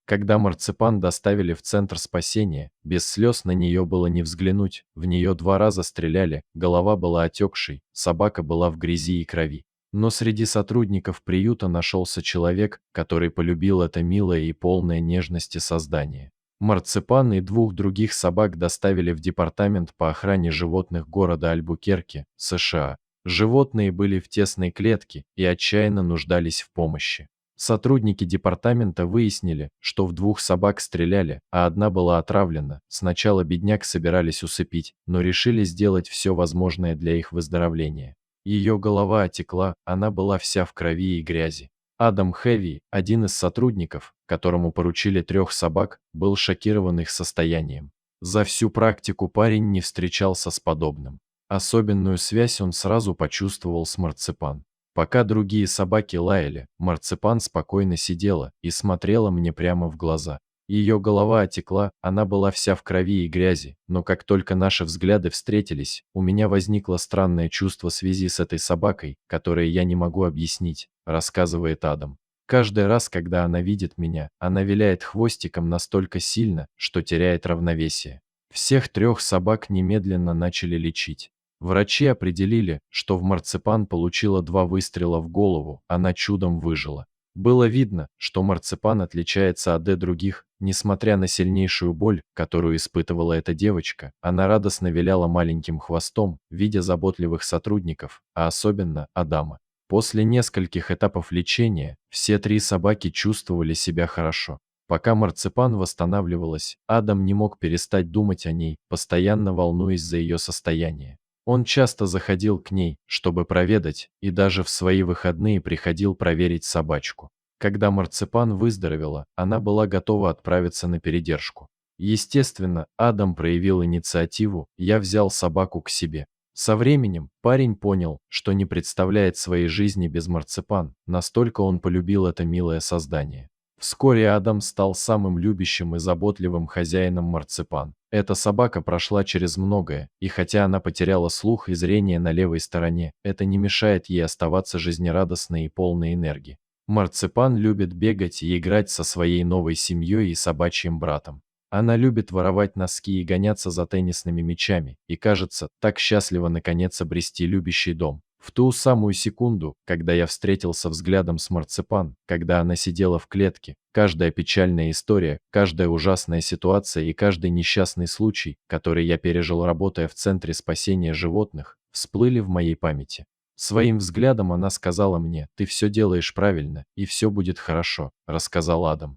Когда марципан доставили в центр спасения, без слез на нее было не взглянуть, в нее 2 раза стреляли, голова была отекшей, собака была в грязи и крови. Но среди сотрудников приюта нашелся человек, который полюбил это милое и полное нежности создание. Марципан и 2 других собак доставили в департамент по охране животных города Альбукерке, США. Животные были в тесной клетке и отчаянно нуждались в помощи. Сотрудники департамента выяснили, что в 2 собак стреляли, а одна была отравлена. Сначала бедняк собирались усыпить, но решили сделать все возможное для их выздоровления. Ее голова отекла, она была вся в крови и грязи. Адам Хэви, один из сотрудников, которому поручили 3 собак, был шокирован их состоянием. За всю практику парень не встречался с подобным. Особенную связь он сразу почувствовал с марципан. Пока другие собаки лаяли, марципан спокойно сидела и смотрела мне прямо в глаза. Ее голова отекла, она была вся в крови и грязи, но как только наши взгляды встретились, у меня возникло странное чувство связи с этой собакой, которое я не могу объяснить, рассказывает Адам. Каждый раз, когда она видит меня, она виляет хвостиком настолько сильно, что теряет равновесие. Всех 3 собак немедленно начали лечить. Врачи определили, что в марципан получила 2 выстрела в голову, она чудом выжила. Было видно, что марципан отличается от других, несмотря на сильнейшую боль, которую испытывала эта девочка, она радостно виляла маленьким хвостом, видя заботливых сотрудников, а особенно Адама. После нескольких этапов лечения, все 3 собаки чувствовали себя хорошо. Пока марципан восстанавливалась, Адам не мог перестать думать о ней, постоянно волнуясь за ее состояние. Он часто заходил к ней, чтобы проведать, и даже в свои выходные приходил проверить собачку. Когда марципан выздоровела, она была готова отправиться на передержку. Естественно, Адам проявил инициативу, я взял собаку к себе. Со временем парень понял, что не представляет своей жизни без марципан, настолько он полюбил это милое создание. Вскоре Адам стал самым любящим и заботливым хозяином марципан. Эта собака прошла через многое, и хотя она потеряла слух и зрение на левой стороне, это не мешает ей оставаться жизнерадостной и полной энергии. Марципан любит бегать и играть со своей новой семьей и собачьим братом. Она любит воровать носки и гоняться за теннисными мячами, и кажется, так счастлива наконец обрести любящий дом. В ту самую секунду, когда я встретился взглядом с марципан, когда она сидела в клетке, каждая печальная история, каждая ужасная ситуация и каждый несчастный случай, который я пережил, работая в Центре спасения животных, всплыли в моей памяти. Своим взглядом она сказала мне: «Ты все делаешь правильно, и все будет хорошо», — рассказал Адам.